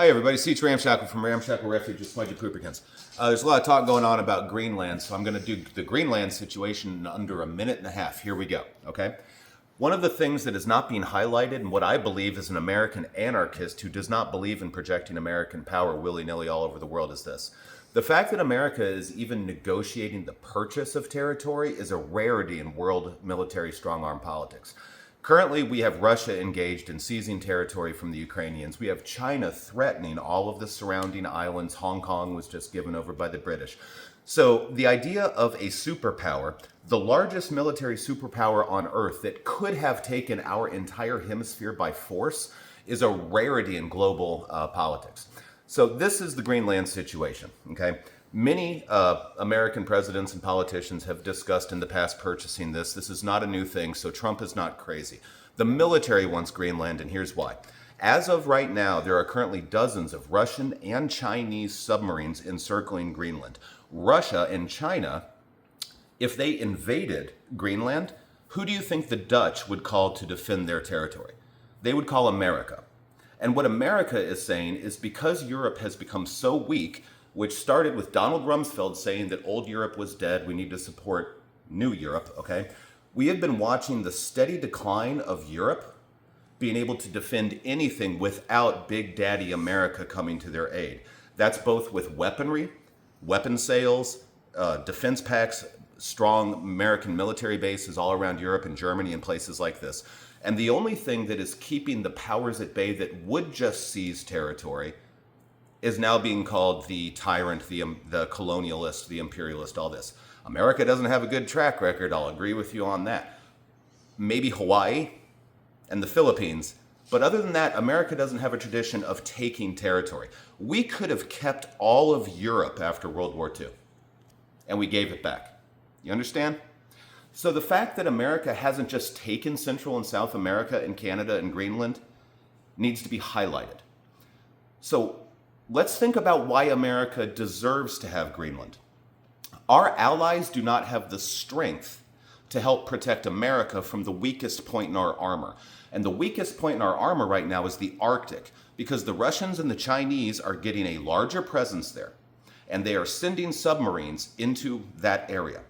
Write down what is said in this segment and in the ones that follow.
Hi everybody, C.H. Ramshackle from Ramshackle Refuge with Smudgy Pooperkins. There's a lot of talk going on about Greenland, so I'm going to do the Greenland situation in under a minute and a half. Here we go, okay? One of the things that is not being highlighted, and what I believe as an American anarchist who does not believe in projecting American power willy-nilly all over the world, is this. The fact that America is even negotiating the purchase of territory is a rarity in world military strong-arm politics. Currently, we have Russia engaged in seizing territory from the Ukrainians. We have China threatening all of the surrounding islands. Hong Kong was just given over by the British. So the idea of a superpower, the largest military superpower on Earth that could have taken our entire hemisphere by force, is a rarity in global politics. So this is the Greenland situation, okay? Many American presidents and politicians have discussed in the past purchasing this. This is not a new thing, so Trump is not crazy. The military wants Greenland, and here's why. As of right now, there are currently dozens of Russian and Chinese submarines encircling Greenland. Russia and China, if they invaded Greenland, who do you think the Dutch would call to defend their territory? They would call America. And what America is saying is because Europe has become so weak, which started with Donald Rumsfeld saying that old Europe was dead, we need to support new Europe, okay? We have been watching the steady decline of Europe being able to defend anything without Big Daddy America coming to their aid. That's both with weaponry, weapon sales, defense packs, strong American military bases all around Europe and Germany and places like this. And the only thing that is keeping the powers at bay that would just seize territory is now being called the tyrant, the colonialist, the imperialist, all this. America doesn't have a good track record, I'll agree with you on that. Maybe Hawaii and the Philippines, but other than that, America doesn't have a tradition of taking territory. We could have kept all of Europe after World War II, and we gave it back. You understand? So the fact that America hasn't just taken Central and South America and Canada and Greenland needs to be highlighted. So let's think about why America deserves to have Greenland. Our allies do not have the strength to help protect America from the weakest point in our armor. And the weakest point in our armor right now is the Arctic, because the Russians and the Chinese are getting a larger presence there, and they are sending submarines into that area.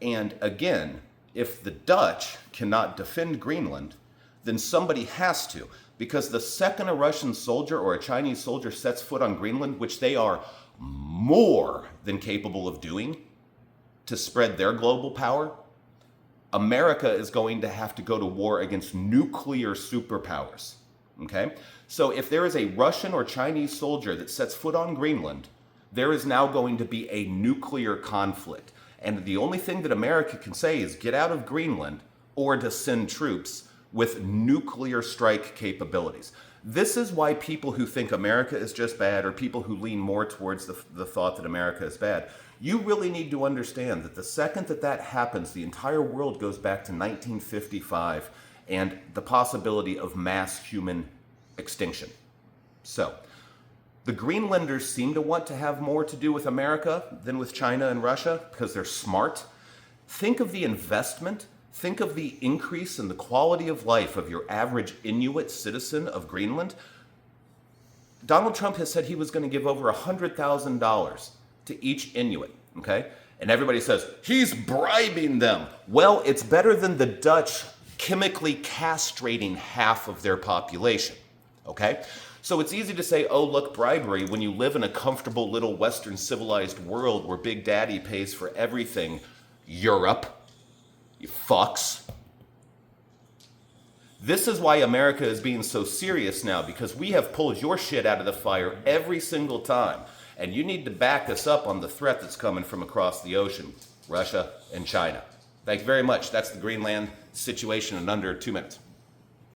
And again, if the Dutch cannot defend Greenland, then somebody has to. Because the second a Russian soldier or a Chinese soldier sets foot on Greenland, which they are more than capable of doing to spread their global power, America is going to have to go to war against nuclear superpowers, okay? So if there is a Russian or Chinese soldier that sets foot on Greenland, there is now going to be a nuclear conflict. And the only thing that America can say is get out of Greenland or to send troops with nuclear strike capabilities. This is why people who think America is just bad, or people who lean more towards the thought that America is bad, you really need to understand that the second that that happens, the entire world goes back to 1955 and the possibility of mass human extinction. So, the Greenlanders seem to want to have more to do with America than with China and Russia because they're smart. Think of the investment. Think of the increase in the quality of life of your average Inuit citizen of Greenland. Donald Trump has said he was going to give over $100,000 to each Inuit, okay? And everybody says, he's bribing them. Well, it's better than the Dutch chemically castrating half of their population, okay? So it's easy to say, oh, look, bribery, when you live in a comfortable little Western civilized world where Big Daddy pays for everything. Europe. You fucks. This is why America is being so serious now, because we have pulled your shit out of the fire every single time. And you need to back us up on the threat that's coming from across the ocean, Russia and China. Thank you very much. That's the Greenland situation in under 2 minutes.